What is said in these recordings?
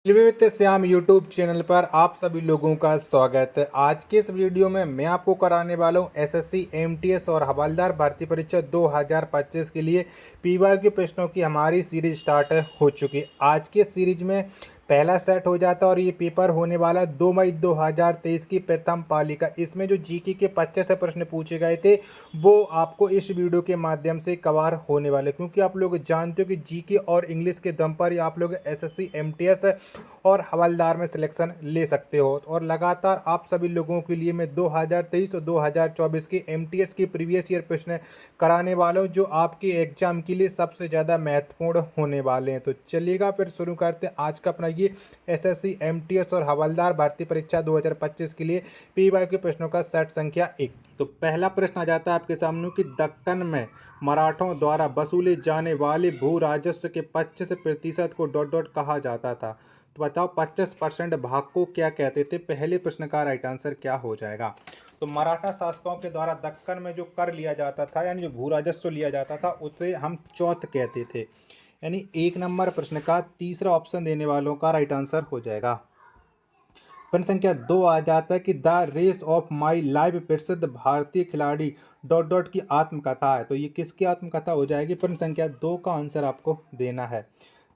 विविध Shyam YouTube channel पर आप सभी लोगों का स्वागत है। आज के इस वीडियो में मैं आपको कराने वाला हूँ एसएससी एमटीएस और हवलदार भर्ती परीक्षा 2025 के लिए पीवाई के प्रश्नों की हमारी सीरीज स्टार्ट हो चुकी है। आज के सीरीज में पहला सेट हो जाता है और ये पेपर होने वाला 2 मई 2023 की प्रथम पाली का। इसमें जो जीके के 25 प्रश्न पूछे गए थे वो आपको इस वीडियो के माध्यम से कवर होने वाले, क्योंकि आप लोग जानते हो कि जीके और इंग्लिश के दम पर ही आप लोग एसएससी एमटीएस और हवलदार में सिलेक्शन ले सकते हो। और लगातार आप सभी लोगों के लिए मैं 2023 और 2024 की एमटीएस की प्रीवियस ईयर प्रश्न कराने वाला हूँ, जो आपके एग्जाम के लिए सबसे ज़्यादा महत्वपूर्ण होने वाले हैं। तो चलिएगा फिर शुरू करते हैं आज का अपना ये एसएससी एमटीएस और हवलदार भर्ती परीक्षा 2025 के लिए पीवाई के प्रश्नों का सेट संख्या 1। तो पहला प्रश्न आ जाता है आपके सामने कि दक्कन में मराठों द्वारा वसूले जाने वाले भू राजस्व के 25% को डॉट डॉट कहा जाता था। तो बताओ 25% भाग को क्या कहते थे। पहले प्रश्न का राइट आंसर क्या हो जाएगा। तो मराठा शासकों के द्वारा दक्कन में जो कर लिया जाता था, यानी जो भू राजस्व लिया जाता था, उसे हम चौथ कहते थे। यानी 1 नंबर प्रश्न का तीसरा ऑप्शन देने वालों का राइट आंसर हो जाएगा। प्रश्न संख्या 2 आ जाता है कि the race of my life प्रसिद्ध भारतीय खिलाड़ी डॉट डॉट की आत्मकथा है। तो ये किसकी आत्मकथा हो जाएगी। प्रश्न संख्या 2 का आंसर आपको देना है।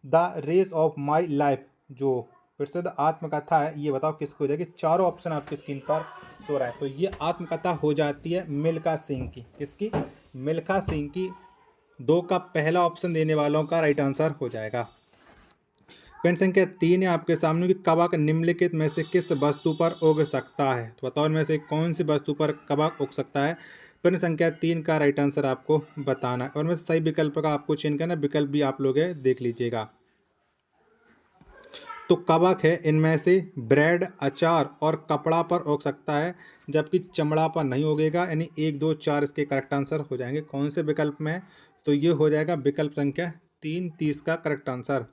The race of my life जो प्रसिद्ध आत्मकथा है, ये बताओ किसकी हो जाएगी। चारों ऑप्शन आपकी स्क्रीन पर सो रहा है। तो ये आत्मकथा हो जाती है मिल्खा सिंह की। किसकी। मिल्खा सिंह की। 2 का पहला ऑप्शन देने वालों का राइट आंसर हो जाएगा। प्रश्न संख्या 3 है आपके सामने कि कवक निम्नलिखित में से किस वस्तु पर उग सकता है। तो बताओ इनमें से कौन सी वस्तु पर कवक उग सकता है। प्रश्न संख्या 3 का राइट आंसर आपको बताना है और मैं सही विकल्प का आपको चयन करना, विकल्प भी आप लोग देख लीजिएगा। तो कवक है इनमें से ब्रेड, अचार और कपड़ा पर उग सकता है, जबकि चमड़ा पर नहीं उगेगा। यानी 1, 2, 4 इसके करेक्ट आंसर हो जाएंगे। कौन से विकल्प में है। तो ये हो जाएगा विकल्प संख्या 3, 30 का करेक्ट आंसर।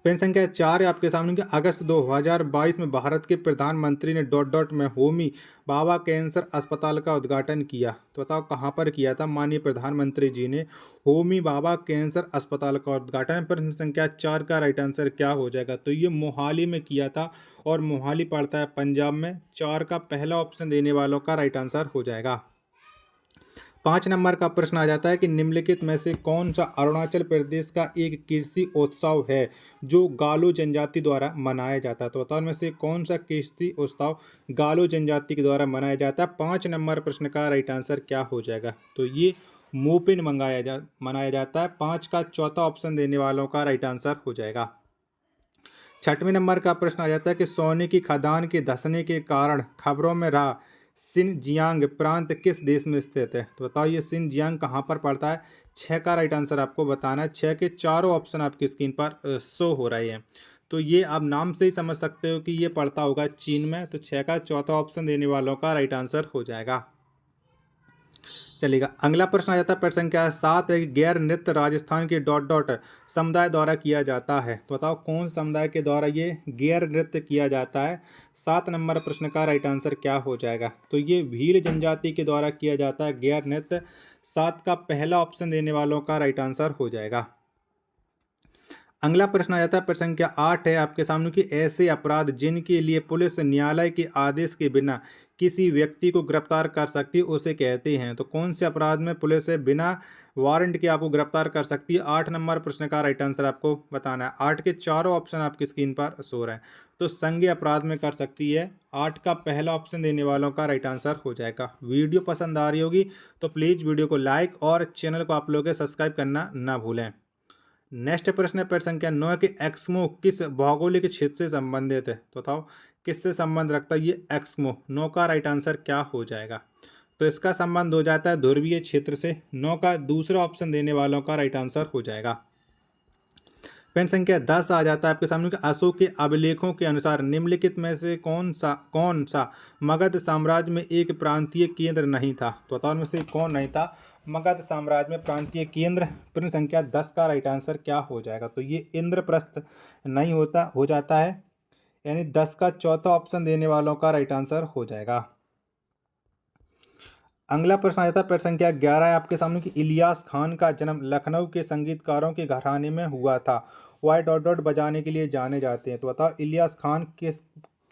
प्रश्न संख्या 4 है आपके सामने कि अगस्त 2022 में भारत के प्रधानमंत्री ने डॉट डॉट में होमी भाभा कैंसर अस्पताल का उद्घाटन किया। तो बताओ कहाँ पर किया था माननीय प्रधानमंत्री जी ने होमी भाभा कैंसर अस्पताल का उद्घाटन। प्रश्न संख्या 4 का राइट आंसर क्या हो जाएगा। तो ये मोहाली में किया था और मोहाली पड़ता है पंजाब में। 4 का पहला ऑप्शन देने वालों का राइट आंसर हो जाएगा। 5 नंबर का प्रश्न आ जाता है कि निम्नलिखित में से कौन सा अरुणाचल प्रदेश का एक कृषि उत्सव है जो गालो जनजाति द्वारा मनाया जाता है। तो बताओ इनमें से कौन सा कृषि उत्सव गालो जनजाति के द्वारा मनाया जाता है। 5 नंबर प्रश्न का राइट आंसर क्या हो जाएगा। तो ये मोपिन मनाया जाता है। 5 का चौथा ऑप्शन देने वालों का राइट आंसर हो जाएगा। 6वें नंबर का प्रश्न आ जाता है कि सोने की खदान के धंसने के कारण खबरों में रहा सिनजियांग प्रांत किस देश में स्थित है। तो बताओ ये सिनजियांग कहाँ पर पड़ता है। 6 का राइट आंसर आपको बताना है। 6 के चारों ऑप्शन आपकी स्क्रीन पर शो हो रहे हैं। तो ये आप नाम से ही समझ सकते हो कि ये पड़ता होगा चीन में। तो 6 का चौथा ऑप्शन देने वालों का राइट आंसर हो जाएगा। चलेगा। अगला प्रश्न आ जाता है प्रश्न संख्या 7 है कि गैर नृत्य राजस्थान के डॉट डॉट समुदाय द्वारा किया जाता है। तो बताओ कौन समुदाय के द्वारा ये गैर नृत्य किया जाता है। 7 नंबर प्रश्न का राइट आंसर क्या हो जाएगा। तो ये भील जनजाति के द्वारा किया जाता है गैर नृत्य। 7 का पहला ऑप्शन देने वालों का राइट आंसर हो जाएगा। अगला प्रश्न आ जाता है प्रश्न संख्या 8 है आपके सामने कि ऐसे अपराध जिनके लिए पुलिस न्यायालय के आदेश के बिना किसी व्यक्ति को गिरफ्तार कर सकती है उसे कहते हैं। तो कौन से अपराध में पुलिस बिना वारंट के आपको गिरफ्तार कर सकती है। 8 नंबर प्रश्न का राइट आंसर आपको बताना है। 8 के चारों ऑप्शन आपकी स्क्रीन पर शो रहे हैं। तो संज्ञेय अपराध में कर सकती है। 8 का पहला ऑप्शन देने वालों का राइट आंसर हो जाएगा। वीडियो पसंद आ रही होगी तो प्लीज़ वीडियो को लाइक और चैनल को आप लोग सब्सक्राइब करना ना भूलें। नेक्स्ट प्रश्न है प्रश्न संख्या 9 कि एक्समो किस भौगोलिक क्षेत्र से संबंधित है। तो बताओ किससे संबंध रखता है ये एक्समो। 9 का राइट आंसर क्या हो जाएगा। तो इसका संबंध हो जाता है ध्रुवीय क्षेत्र से। 9 का दूसरा ऑप्शन देने वालों का राइट आंसर हो जाएगा। प्रश्न संख्या 10 आ जाता है आपके सामने कि अशोक के अभिलेखों के अनुसार निम्नलिखित में से कौन सा मगध साम्राज्य में एक प्रांतीय केंद्र नहीं था। तो बताओ इनमें से कौन नहीं था मगध साम्राज्य में प्रांतीय केंद्र। प्रश्न संख्या 10 का राइट आंसर क्या हो जाएगा। तो ये इंद्रप्रस्थ नहीं होता हो जाता है। यानी 10 का चौथा ऑप्शन देने वालों का राइट आंसर हो जाएगा। अगला प्रश्न आ जाता है प्रश्न संख्या 11 है आपके सामने कि इलियास खान का जन्म लखनऊ के संगीतकारों के घराने में हुआ था। वाई डॉट डॉट बजाने के लिए जाने जाते हैं। तो बताओ इलियास खान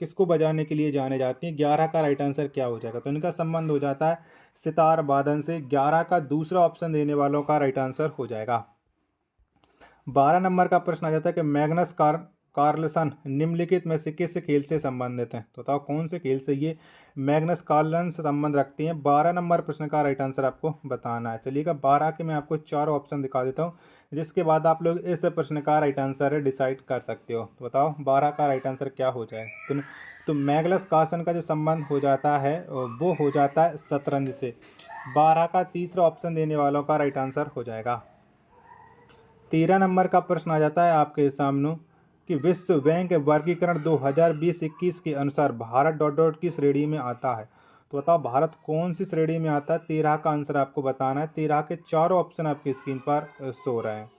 किसको बजाने के लिए जाने जाते हैं। 11 का राइट आंसर क्या हो जाएगा। तो इनका संबंध हो जाता है सितार वादन से। 11 का दूसरा ऑप्शन देने वालों का राइट आंसर हो जाएगा। 12 नंबर का प्रश्न आ जाता है कि मैग्नस कार्लसन निम्नलिखित में से किस खेल से संबंधित हैं। तो बताओ कौन से खेल से ये मैग्नस कार्लन से संबंध रखती हैं। 12 नंबर प्रश्न का राइट आंसर आपको बताना है। चलिएगा 12 के मैं आपको 4 ऑप्शन दिखा देता हूँ, जिसके बाद आप लोग इस प्रश्न का राइट आंसर डिसाइड कर सकते हो। तो बताओ 12 का राइट आंसर क्या हो जाए। तो मैग्नस कार्लसन का जो संबंध हो जाता है वो हो जाता है शतरंज से। 12 का तीसरा ऑप्शन देने वालों का राइट आंसर हो जाएगा। 13 नंबर का प्रश्न आ जाता है आपके सामने कि विश्व बैंक वर्गीकरण 2020-21 के अनुसार भारत डॉट डॉट की श्रेणी में आता है। तो बताओ भारत कौन सी श्रेणी में आता है। 13 का आंसर आपको बताना है। 13 के चारों ऑप्शन आपकी स्क्रीन पर शो रहे हैं।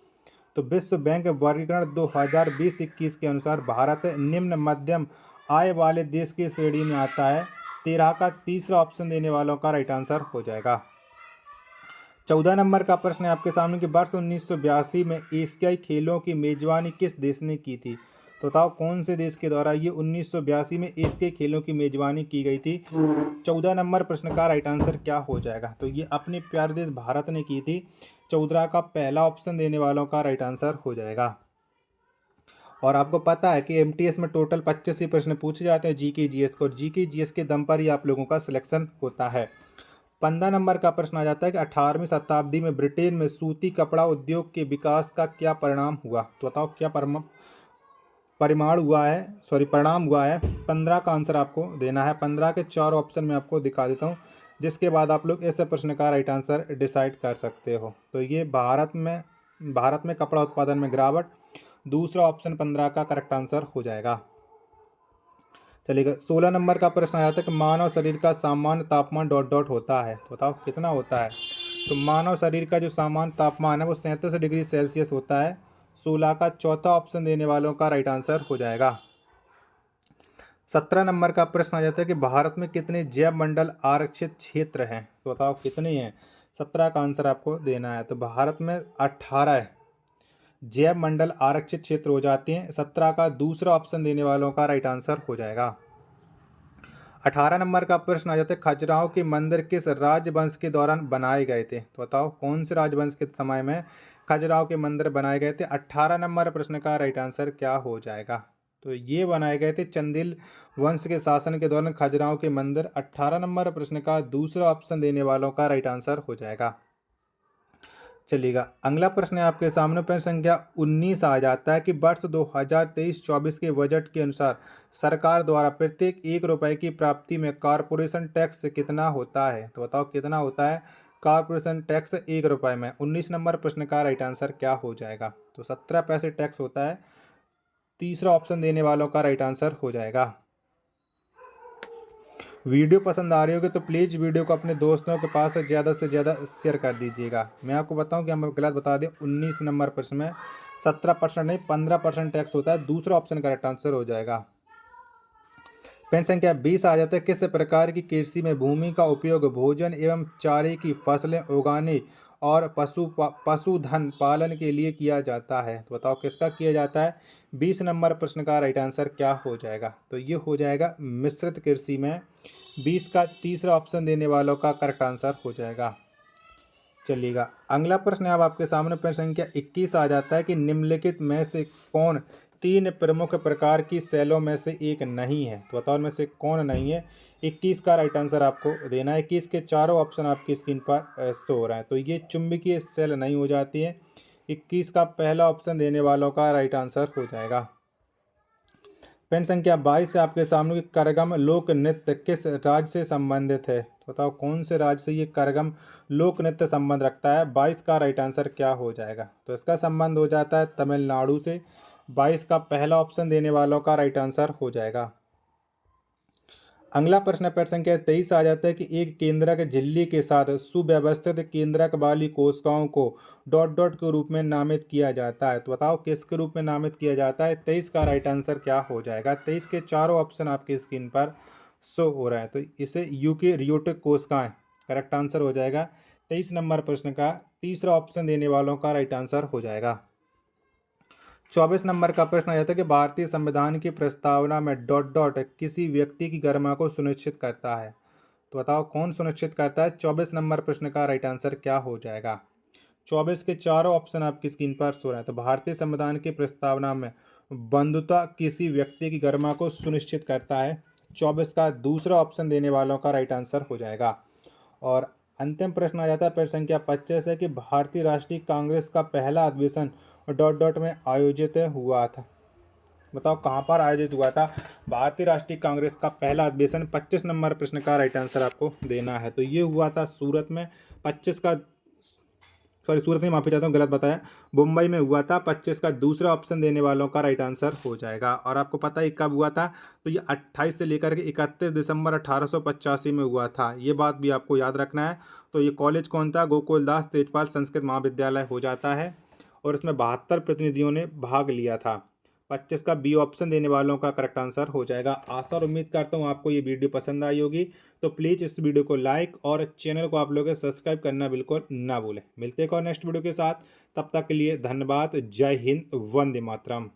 तो विश्व बैंक वर्गीकरण 2020-21 के अनुसार भारत निम्न मध्यम आय वाले देश की श्रेणी में आता है। 13 का तीसरा ऑप्शन देने वालों का राइट आंसर हो जाएगा। 14 नंबर का प्रश्न है आपके सामने कि वर्ष 1982 में एशियाई खेलों की मेजबानी किस देश ने की थी। तो बताओ कौन से देश के द्वारा ये 1982 में एशियाई खेलों की मेजबानी की गई थी। 14 नंबर प्रश्न का राइट आंसर क्या हो जाएगा। तो ये अपने प्यारे देश भारत ने की थी। 14 का पहला ऑप्शन देने वालों का राइट आंसर हो जाएगा। और आपको पता है कि एमटीएस में टोटल 25 ही प्रश्न पूछे जाते हैं जीके जीएस को, और जीके जीएस के दम पर ही आप लोगों का सिलेक्शन होता है। 15 नंबर का प्रश्न आ जाता है कि 18वीं शताब्दी में ब्रिटेन में सूती कपड़ा उद्योग के विकास का क्या परिणाम हुआ। तो बताओ क्या परिणाम हुआ है। 15 का आंसर आपको देना है। 15 के 4 ऑप्शन में आपको दिखा देता हूँ, जिसके बाद आप लोग इस प्रश्न का राइट आंसर डिसाइड कर सकते हो। तो ये भारत में कपड़ा उत्पादन में गिरावट, दूसरा ऑप्शन 15 का करेक्ट आंसर हो जाएगा। चलिएगा 16 नंबर का प्रश्न आया था कि मानव शरीर का सामान्य तापमान डॉट डॉट होता है। तो बताओ कितना होता है। तो मानव शरीर का जो सामान्य तापमान है वो 37 डिग्री सेल्सियस होता है। 16 का चौथा ऑप्शन देने वालों का राइट आंसर हो जाएगा। 17 नंबर का प्रश्न आ जाता है कि भारत में कितने जैव मंडल आरक्षित क्षेत्र हैं। तो बताओ कितने हैं। 17 का आंसर आपको देना है। तो भारत में 18 जैव मंडल आरक्षित क्षेत्र हो जाते हैं। 17 का दूसरा ऑप्शन देने वालों का राइट आंसर हो जाएगा। 18 नंबर का प्रश्न आ जाता है खजुराहो के मंदिर किस राजवंश के दौरान बनाए गए थे। तो बताओ कौन से राजवंश के समय में खजुराहो के मंदिर बनाए गए थे। 18 नंबर प्रश्न का राइट आंसर क्या हो जाएगा। तो ये बनाए गए थे चंदेल वंश के शासन के दौरान खजुराहो के मंदिर। 18 नंबर प्रश्न का दूसरा ऑप्शन देने वालों का राइट आंसर हो जाएगा। चलिएगा अगला प्रश्न है आपके सामने प्रश्न संख्या 19 आ जाता है कि वर्ष 2023-24 के बजट के अनुसार सरकार द्वारा प्रत्येक 1 रुपए की प्राप्ति में कॉरपोरेशन टैक्स कितना होता है। तो बताओ कितना होता है कॉरपोरेशन टैक्स 1 रुपए में। 19 नंबर प्रश्न का राइट आंसर क्या हो जाएगा। तो 17 पैसे टैक्स होता है। तीसरा ऑप्शन देने वालों का राइट आंसर हो जाएगा। वीडियो पसंद आ रही होगी तो प्लीज़ वीडियो को अपने दोस्तों के पास से ज़्यादा शेयर कर दीजिएगा। मैं आपको बताऊं कि हम गलत बता दें। 19 नंबर प्रश्न में 17% नहीं 15% टैक्स होता है। दूसरा ऑप्शन करेक्ट आंसर हो जाएगा। पेन संख्या 20 आ जाता है किस प्रकार की कृषि में भूमि का उपयोग भोजन एवं चारे की फसलें उगाने और पशुधन पालन के लिए किया जाता है। तो बताओ किसका किया जाता है। 20 नंबर प्रश्न का राइट आंसर क्या हो जाएगा। तो ये हो जाएगा मिश्रित कृषि में। 20 का तीसरा ऑप्शन देने वालों का करेक्ट आंसर हो जाएगा। चलिएगा अगला प्रश्न अब आपके सामने प्रश्न संख्या 21 आ जाता है कि निम्नलिखित में से कौन 3 प्रमुख प्रकार की सेलों में से एक नहीं है। तो बताओ में से कौन नहीं है। 21 का राइट आंसर आपको देना है। 21 के चारों ऑप्शन आपकी स्क्रीन पर शो हो रहा है। तो ये चुंबकीय सेल नहीं हो जाती है। 21 का पहला ऑप्शन देने वालों का राइट आंसर हो जाएगा। पेन संख्या 22 से आपके सामने करगम लोक नृत्य किस राज्य से संबंधित है। तो बताओ कौन से राज्य से ये करगम लोक नृत्य संबंध रखता है। 22 का राइट आंसर क्या हो जाएगा। तो इसका संबंध हो जाता है तमिलनाडु से। 22 का पहला ऑप्शन देने वालों का राइट आंसर हो जाएगा। अगला प्रश्न पेट संख्या 23 आ जाता है कि एक केंद्रक झिल्ली के साथ सुव्यवस्थित केंद्रक वाली कोशिकाओं को डॉट डॉट के रूप में नामित किया जाता है। तो बताओ किसके रूप में नामित किया जाता है। 23 का राइट आंसर क्या हो जाएगा। 23 के चारों ऑप्शन आपकी स्क्रीन पर शो हो रहा है। तो इसे यूकेरियोटिक कोशिकाएं करेक्ट आंसर हो जाएगा। 23 नंबर प्रश्न का तीसरा ऑप्शन देने वालों का राइट आंसर हो जाएगा। 24 नंबर का प्रश्न आ जाता है कि भारतीय संविधान की प्रस्तावना में डॉट डॉट किसी व्यक्ति की गरिमा को सुनिश्चित करता है। तो बताओ कौन सुनिश्चित करता है। 24 नंबर प्रश्न का राइट आंसर क्या हो जाएगा। 24 के चारों ऑप्शन आपकी स्क्रीन पर सो रहे हैं। तो भारतीय संविधान की प्रस्तावना में बंधुता किसी व्यक्ति की गरिमा को सुनिश्चित करता है। 24 का दूसरा ऑप्शन देने वालों का राइट आंसर हो जाएगा। और अंतिम प्रश्न आ जाता है प्रश्न संख्या 25 है कि भारतीय राष्ट्रीय कांग्रेस का पहला अधिवेशन डॉट डॉट में आयोजित हुआ था। बताओ कहाँ पर आयोजित हुआ था भारतीय राष्ट्रीय कांग्रेस का पहला अधिवेशन। 25 नंबर प्रश्न का राइट आंसर आपको देना है। तो ये हुआ था सूरत में। 25 का सूरत में, माफी चाहता हूँ गलत बताया, मुंबई में हुआ था। 25 का दूसरा ऑप्शन देने वालों का राइट आंसर हो जाएगा। और आपको पता है कब हुआ था। तो ये 28 से लेकर के 31 दिसंबर 1885 में हुआ था। ये बात भी आपको याद रखना है। तो ये कॉलेज कौन था। गोकुलदास तेजपाल संस्कृत महाविद्यालय हो जाता है। और इसमें 72 प्रतिनिधियों ने भाग लिया था। 25 का बी ऑप्शन देने वालों का करेक्ट आंसर हो जाएगा। आशा और उम्मीद करता हूँ आपको ये वीडियो पसंद आई होगी। तो प्लीज़ इस वीडियो को लाइक और चैनल को आप लोग सब्सक्राइब करना बिल्कुल ना भूलें। मिलते हैं और नेक्स्ट वीडियो के साथ। तब तक के लिए धन्यवाद। जय हिंद, वंदे मातरम।